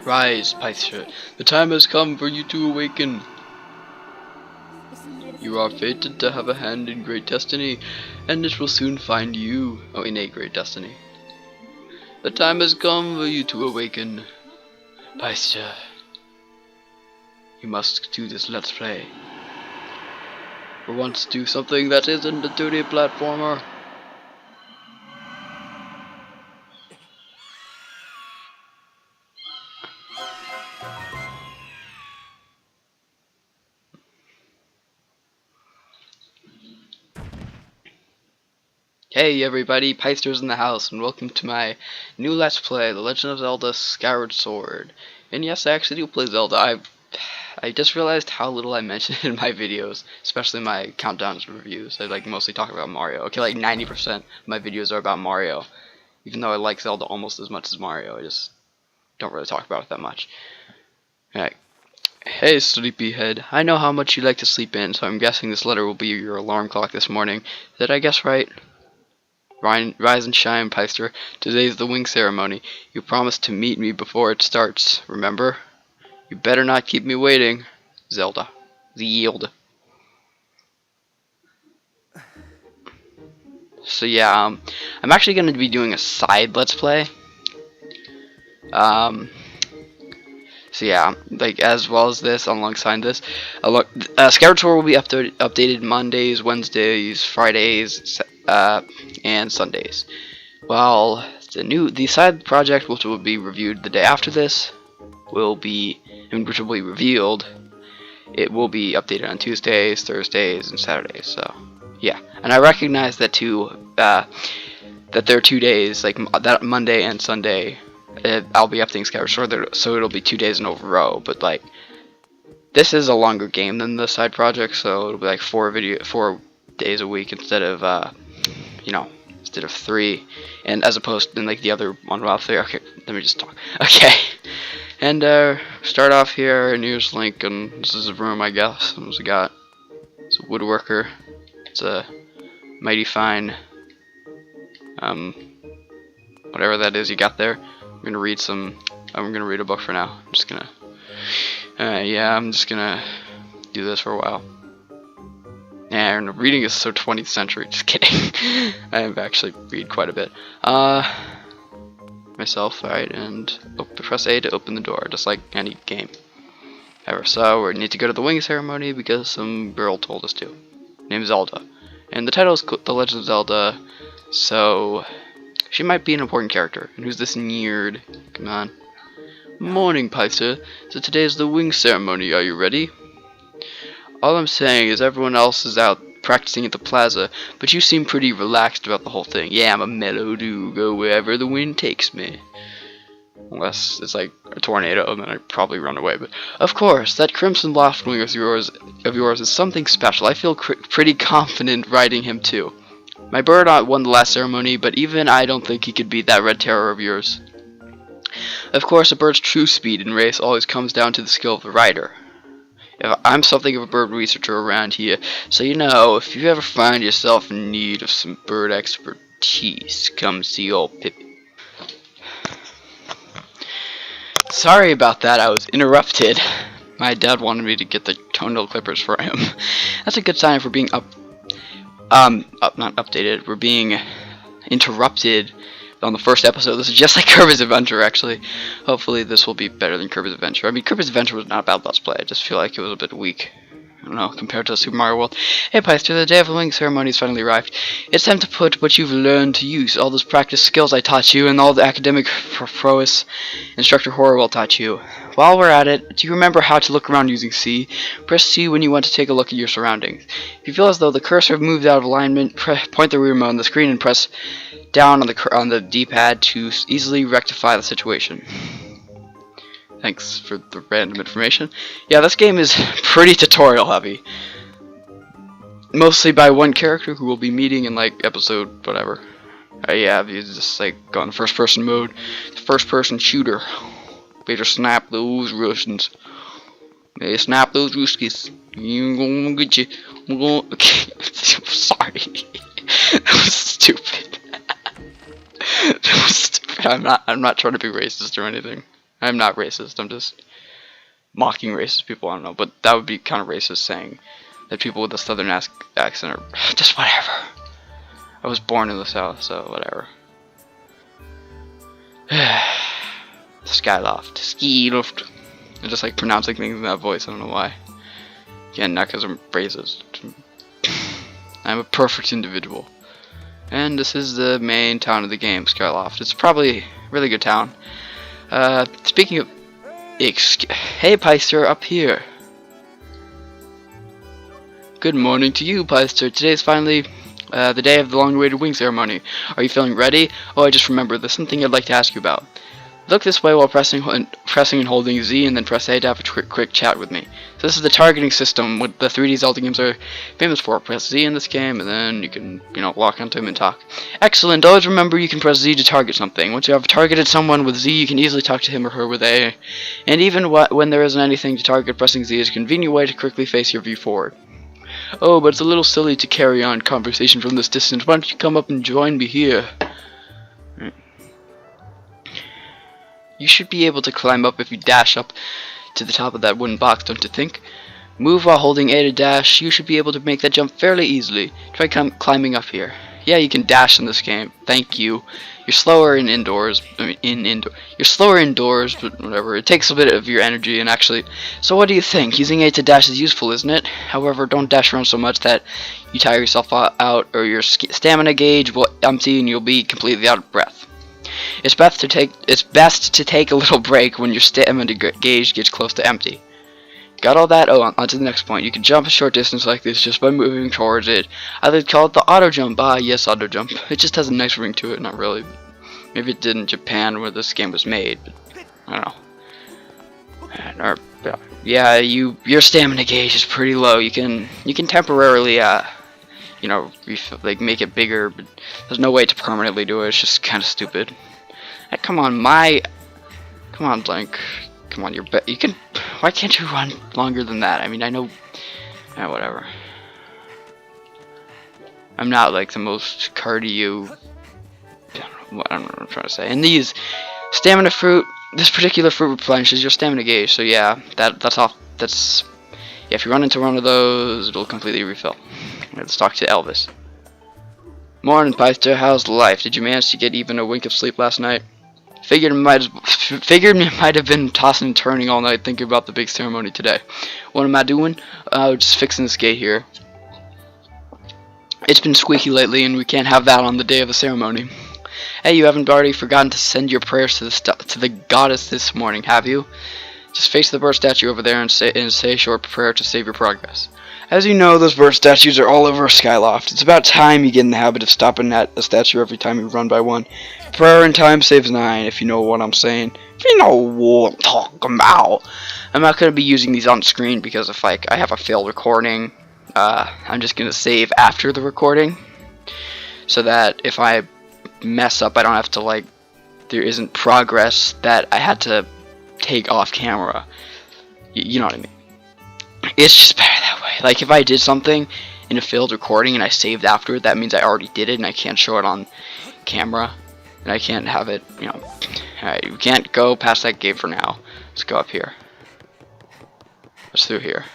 Rise, Pythia. The time has come for you to awaken. You are fated to have a hand in great destiny, and it will soon find you. Oh, in a great destiny. The time has come for you to awaken. Pythia. You must do this let's play. For once, do something that isn't a dirty platformer. Hey everybody, Pyster's in the house, and welcome to my new Let's Play, The Legend of Zelda Skyward Sword. And yes, I actually do play Zelda. I just realized how little I mention in my videos, especially my countdowns and reviews. I mostly talk about Mario. Okay, like 90% of my videos are about Mario. Even though I like Zelda almost as much as Mario, I just don't really talk about it that much. Alright. Hey sleepyhead, I know how much you like to sleep in, so I'm guessing this letter will be your alarm clock this morning. Did I guess right? Rise and shine, Pyster. Today's the wing ceremony. You promised to meet me before it starts, remember? You better not keep me waiting. Zelda. Zelda. So yeah, I'm actually going to be doing a side Let's Play. So yeah, as well as this, alongside this, Skyward Sword will be updated Mondays, Wednesdays, Fridays, and Sundays. While the side project, which will be reviewed the day after this, which will be revealed, it will be updated on Tuesdays, Thursdays, and Saturdays. So yeah, and I recognize that too, that there are 2 days, like that Monday and Sunday. I'll be updating Skyward Sword, so it'll be 2 days in a row. But this is a longer game than the side project, so it'll be like 4 days a week instead of instead of 3, and as opposed to the other OneRepublic. Okay, let me just talk. Okay, and start off here, and here's Link, and this is a room, I guess. It's a woodworker. It's a mighty fine, whatever that is you got there. I'm gonna read a book for now. I'm just gonna do this for a while. And reading is so 20th century, just kidding. I actually read quite a bit. Myself, alright, and press A to open the door, just like any game ever. So we need to go to the wing ceremony because some girl told us to. Named Zelda. And the title is The Legend of Zelda, so she might be an important character. And who's this nerd? Come on. Morning, Pyster. So today is the wing ceremony. Are you ready? All I'm saying is everyone else is out practicing at the plaza, but you seem pretty relaxed about the whole thing. Yeah, I'm a mellow dude. Go wherever the wind takes me. Unless it's like a tornado, and then I'd probably run away. But of course, that crimson loft wing of yours is something special. I feel pretty confident riding him too. My bird won the last ceremony, but even I don't think he could beat that red terror of yours. Of course, a bird's true speed in race always comes down to the skill of the rider. I'm something of a bird researcher around here, so if you ever find yourself in need of some bird expertise, come see old Pippi. Sorry about that, I was interrupted. My dad wanted me to get the toenail clippers for him. That's a good sign for being not updated. We're being interrupted on the first episode. This is just like Kirby's Adventure, actually. Hopefully this will be better than Kirby's Adventure. I mean, Kirby's Adventure was not a bad Let's Play. I just feel like it was a bit weak, I don't know, compared to Super Mario World. Hey Pyster, the day of the wing ceremony has finally arrived. It's time to put what you've learned to use. All those practice skills I taught you, and all the academic prowess Instructor Horrible taught you. While we're at it, do you remember how to look around using C? Press C when you want to take a look at your surroundings. If you feel as though the cursor moves out of alignment, point the remote on the screen and press down on the D-pad to easily rectify the situation. Thanks for the random information. Yeah, this game is pretty tutorial heavy. Mostly by one character who we'll be meeting in episode whatever. Yeah, you just go in first person mode. First person shooter. Better snap those Russians. Better snap those Ruskies. I'm gonna get you. I'm gonna. Okay. Sorry. That was stupid. That was stupid. I'm not trying to be racist or anything. I'm not racist. I'm just mocking racist people. I don't know, but that would be kind of racist saying that people with a southern accent are just whatever. I was born in the South, so whatever. Skyloft. I just like pronouncing things in that voice. I don't know why. Again, not because I'm racist. I'm a perfect individual. And this is the main town of the game, Skyloft. It's probably a really good town. Speaking of... Hey, Peister, up here. Good morning to you, Peister. Today's finally the day of the long-awaited wing ceremony. Are you feeling ready? Oh, I just remembered. There's something I'd like to ask you about. Look this way while pressing and holding Z, and then press A to have a quick chat with me. So this is the targeting system what the 3D Zelda games are famous for. Press Z in this game, and then you can, walk onto him and talk. Excellent. Always remember you can press Z to target something. Once you have targeted someone with Z, you can easily talk to him or her with A. And even when there isn't anything to target, pressing Z is a convenient way to quickly face your view forward. Oh, but it's a little silly to carry on conversation from this distance. Why don't you come up and join me here? You should be able to climb up if you dash up to the top of that wooden box, don't you think? Move while holding A to dash. You should be able to make that jump fairly easily. Try climbing up here. Yeah, you can dash in this game. Thank you. You're slower in indoors. You're slower indoors, but whatever. It takes a bit of your energy, and actually... So what do you think? Using A to dash is useful, isn't it? However, don't dash around so much that you tire yourself out, or your stamina gauge will empty, and you'll be completely out of breath. It's best to take a little break when your stamina gauge gets close to empty. Got all that? Oh, on to the next point. You can jump a short distance like this just by moving towards it. I would call it the auto jump. Ah, yes, auto jump. It just has a nice ring to it. Not really. Maybe it did in Japan where this game was made, but I don't know. Yeah, your stamina gauge is pretty low. You can temporarily make it bigger, but there's no way to permanently do it. It's just kind of stupid. Hey, come on, Blank. Come on, you can. Why can't you run longer than that? I mean, I know. Whatever. I'm not like the most cardio. I don't know what I'm trying to say. And these stamina fruit, this particular fruit replenishes your stamina gauge. So yeah, that's off. Yeah, if you run into one of those, it'll completely refill. Let's talk to Elvis. Morning, Peister. How's life? Did you manage to get even a wink of sleep last night? Figured it might have been tossing and turning all night thinking about the big ceremony today. What am I doing? Just fixing this gate here. It's been squeaky lately, and we can't have that on the day of the ceremony. Hey, you haven't already forgotten to send your prayers to the goddess this morning, have you? Just face the bird statue over there and say a short prayer to save your progress. As you know, those bird statues are all over Skyloft. It's about time you get in the habit of stopping at a statue every time you run by one. Prayer in time saves 9, if you know what I'm saying. If you know what I'm talking about. I'm not going to be using these on screen because if I have a failed recording, I'm just going to save after the recording. So that if I mess up, I don't have to, there isn't progress that I had to take off camera. You know what I mean? It's just better that way. Like, if I did something in a failed recording and I saved after it, that means I already did it and I can't show it on camera. And I can't have it, Alright, we can't go past that gate for now. Let's go up here. What's through here?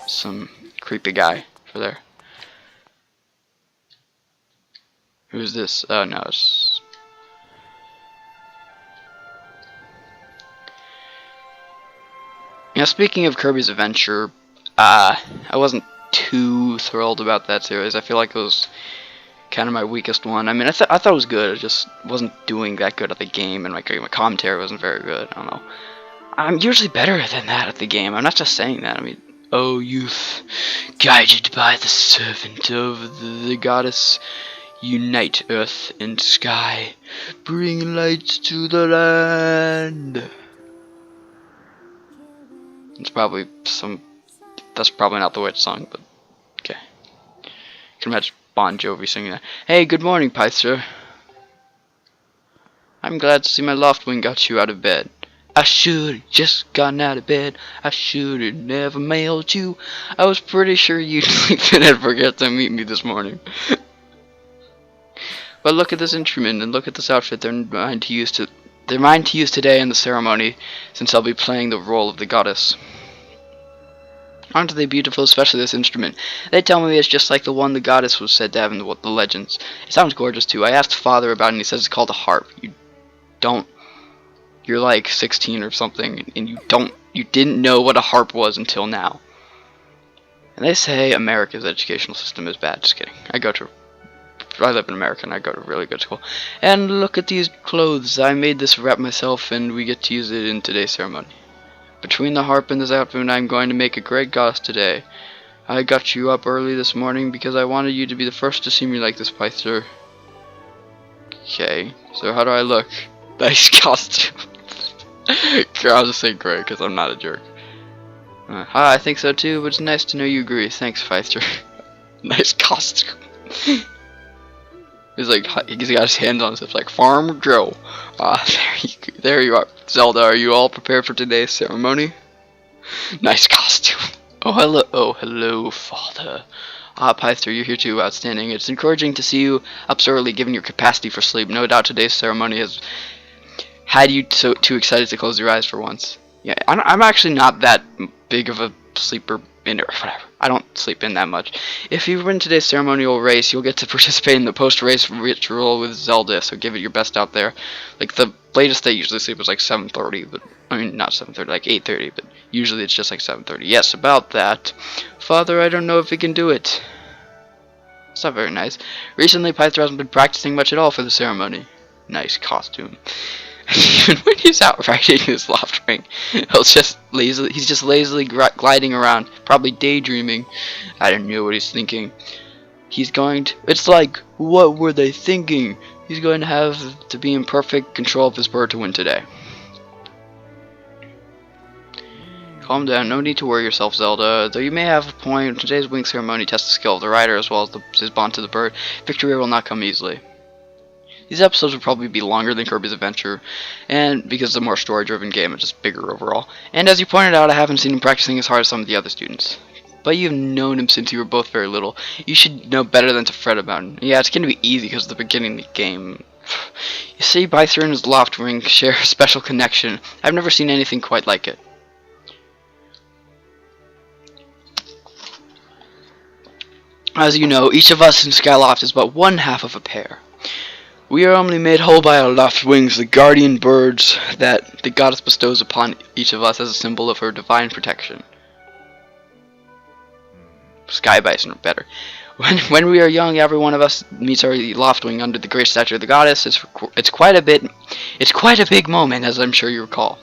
Some creepy guy over there. Who's this? Oh, no, it's... Now, speaking of Kirby's Adventure, I wasn't too thrilled about that series. I feel like it was kind of my weakest one. I mean, I thought it was good. I just wasn't doing that good at the game, and my commentary wasn't very good. I don't know. I'm usually better than that at the game. I'm not just saying that. I mean, oh, youth, guided by the servant of the goddess, unite earth and sky, bring light to the land. It's probably that's probably not the way it's sung, but okay. You can imagine Bon Jovi singing that. Hey, good morning, Peister. I'm glad to see my loft wing got you out of bed. I should've just gotten out of bed. I should've never mailed you. I was pretty sure you'd sleep in and forget to meet me this morning. But look at this instrument and look at this outfit they're trying to use to They're mine to use today in the ceremony, since I'll be playing the role of the goddess. Aren't they beautiful, especially this instrument? They tell me it's just like the one the goddess was said to have in the legends. It sounds gorgeous too. I asked Father about it and he says it's called a harp. You're like 16 or something, and you didn't know what a harp was until now. And they say America's educational system is bad. Just kidding. I live in America and I go to a really good school. And look at these clothes. I made this wrap myself and we get to use it in today's ceremony. Between the harp and this outfit, I'm going to make a great goddess today. I got you up early this morning because I wanted you to be the first to see me like this, Pyther. Okay, so how do I look? Nice costume. I'll just say great because I'm not a jerk. I think so too, but it's nice to know you agree. Thanks, Pyther. Nice costume. He's got his hands on himself like Farmer Joe. There you are. Zelda, are you all prepared for today's ceremony? Nice costume. Oh, hello, Father. Pyther, you're here too. Outstanding. It's encouraging to see you up so early given your capacity for sleep. No doubt today's ceremony has had you too excited to close your eyes for once. Yeah, I'm actually not that big of a sleeper in or whatever. I don't sleep in that much. If you win today's ceremonial race, you'll get to participate in the post-race ritual with Zelda, so give it your best out there. Like, the latest they usually sleep is like 7:30, but, I mean, not 7:30, like 8:30, but usually it's just like 7:30. Yes, about that. Father, I don't know if he can do it. It's not very nice. Recently, Pyther hasn't been practicing much at all for the ceremony. Nice costume. Even when he's out riding his loft ring, he's just lazily gliding around, probably daydreaming. I don't know what he's thinking. It's like, what were they thinking? He's going to have to be in perfect control of his bird to win today. Calm down, no need to worry yourself, Zelda. Though you may have a point, today's wing ceremony tests the skill of the rider as well as his bond to the bird. Victory will not come easily. These episodes will probably be longer than Kirby's Adventure, and because it's a more story-driven game, it's just bigger overall. And as you pointed out, I haven't seen him practicing as hard as some of the other students. But you've known him since you were both very little. You should know better than to fret about him. Yeah, it's going to be easy because of the beginning of the game. You see, Pyther and his loft ring share a special connection. I've never seen anything quite like it. As you know, each of us in Skyloft is but one half of a pair. We are only made whole by our loft wings, the guardian birds that the goddess bestows upon each of us as a symbol of her divine protection. Sky bison are better. When we are young, every one of us meets our loft wing under the great statue of the goddess. It's quite a big moment, as I'm sure you recall.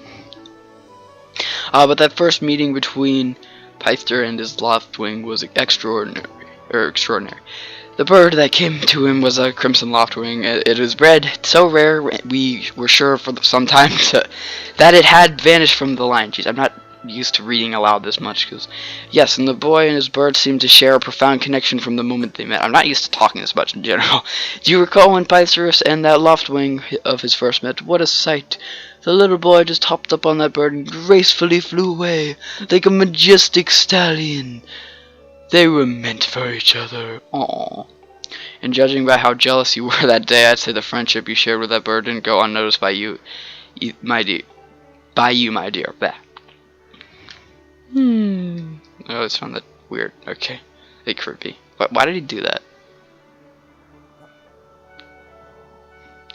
But that first meeting between Pyther and his loft wing was extraordinary. The bird that came to him was a crimson loftwing. It was bred so rare we were sure for some time that it had vanished from the line. Jeez, I'm not used to reading aloud this much. Yes, and the boy and his bird seemed to share a profound connection from the moment they met. I'm not used to talking this much in general. Do you recall when Pyther and that loftwing of his first met? What a sight! The little boy just hopped up on that bird and gracefully flew away like a majestic stallion. They were meant for each other. Aww. And judging by how jealous you were that day, I'd say the friendship you shared with that bird didn't go unnoticed by you, my dear. Bah. I always found that weird. Okay. Hey, creepy. Why did he do that?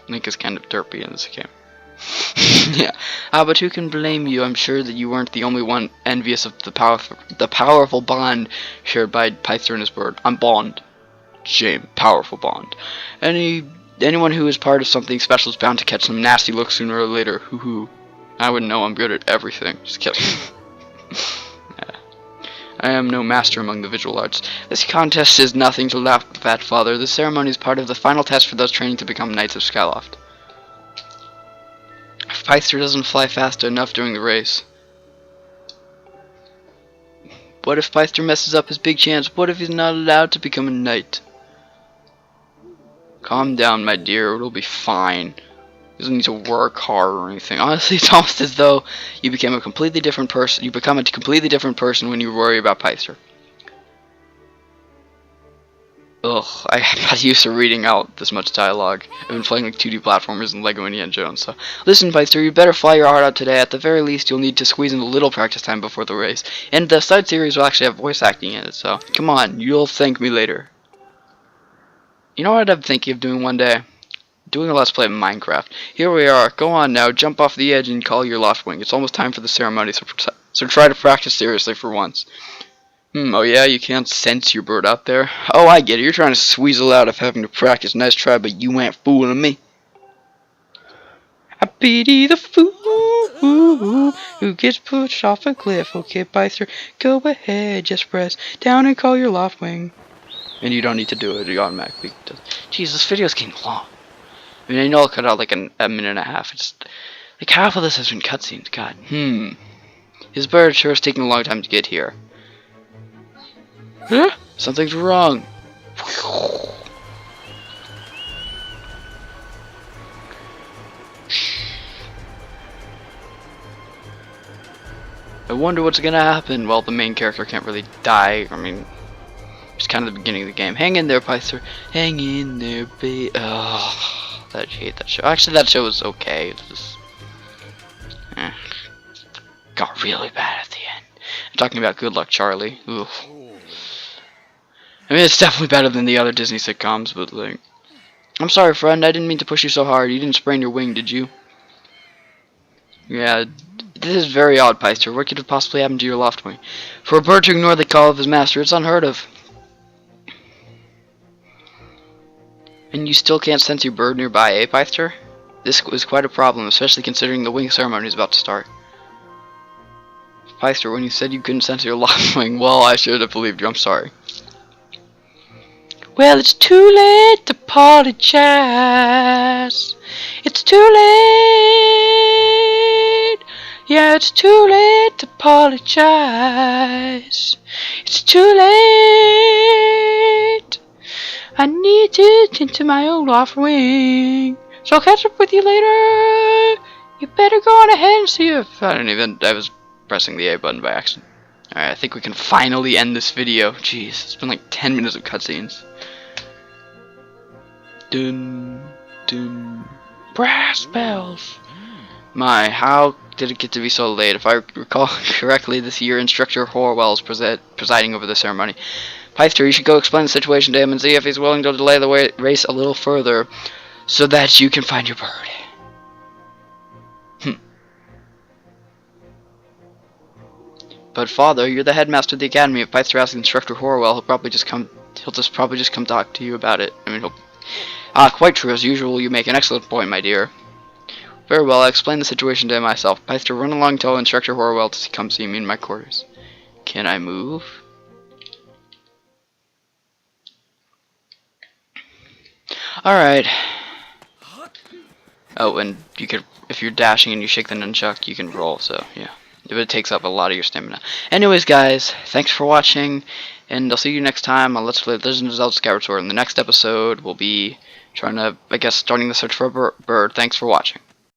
Link is kind of derpy in this game. Yeah. But who can blame you? I'm sure that you weren't the only one envious of the powerful bond shared by Pyther and his bird. I'm Bond. Shame. Powerful bond. Anyone who is part of something special is bound to catch some nasty look sooner or later. Hoo hoo. I would know I'm good at everything. Just kidding. Yeah. I am no master among the visual arts. This contest is nothing to laugh at, Father. This ceremony is part of the final test for those training to become Knights of Skyloft. If Pyther doesn't fly fast enough during the race. What if Pyther messes up his big chance? What if he's not allowed to become a knight? Calm down, my dear. It'll be fine. He doesn't need to work hard or anything. Honestly, it's almost as though you become a completely different person. You become a completely different person when you worry about Pyther. Ugh, I got used to reading out this much dialogue. I've been playing like 2D platformers and Lego Indiana Jones, so... Listen, Pythor, you better fly your heart out today. At the very least, you'll need to squeeze in a little practice time before the race. And the side series will actually have voice acting in it, so... Come on, you'll thank me later. You know what I'm thinking of doing one day? Doing a Let's Play of Minecraft. Here we are. Go on now, jump off the edge and call your loft wing. It's almost time for the ceremony, so try to practice seriously for once. Oh yeah, you can't sense your bird out there? Oh, I get it. You're trying to squeezle out of having to practice. Nice try, but you ain't fooling me. I pity the fool who gets pushed off a cliff. Okay, Pythor, go ahead. Just press down and call your loft wing. And you don't need to do it. It automatically does. Jeez, this video's getting long. I mean, I know I'll cut out like a minute and a half. It's like half of this has been cutscenes. God. His bird sure is taking a long time to get here. Huh? Something's wrong. I wonder what's gonna happen. Well, the main character can't really die. I mean, it's kind of the beginning of the game. Hang in there, Pythor. Hang in there, babe. Oh, I hate that show. Actually, that show was okay. It just got really bad at the end. I'm talking about Good Luck Charlie. Oof. I mean, it's definitely better than the other Disney sitcoms, but like... I'm sorry, friend. I didn't mean to push you so hard. You didn't sprain your wing, did you? Yeah, this is very odd, Pythor. What could have possibly happened to your loft wing? For a bird to ignore the call of his master, it's unheard of. And you still can't sense your bird nearby, eh, Pythor? This is quite a problem, especially considering the wing ceremony is about to start. Pythor, when you said you couldn't sense your loft wing, well, I should have believed you. I'm sorry. Well, it's too late to apologize. It's too late. Yeah, it's too late to apologize. It's too late. I need to tend to my own loft wing. So I'll catch up with you later. You better go on ahead and see if... I was pressing the A button by accident. Alright, I think we can finally end this video. Jeez, it's been like 10 minutes of cutscenes. Dun, dun. Brass bells. My, how did it get to be so late? If I recall correctly, this year Instructor Horwell is presiding over the ceremony. Pythor, you should go explain the situation to him and see if he's willing to delay the race a little further so that you can find your bird. But father, you're the headmaster of the academy. If Pythor asks Instructor Horwell, he'll probably just come talk to you about it. I mean, quite true. As usual, you make an excellent point, my dear. Very well, I'll explain the situation to him myself. Pythor, run along, tell Instructor Horwell to come see me in my quarters. Can I move? Alright. Oh, and you could, if you're dashing and you shake the nunchuck, you can roll, so, yeah. But it takes up a lot of your stamina. Anyways, guys, thanks for watching, and I'll see you next time on Let's Play Legend of Zelda Skyward Sword. In the next episode, we'll be trying to, I guess, starting the search for a bird. Thanks for watching.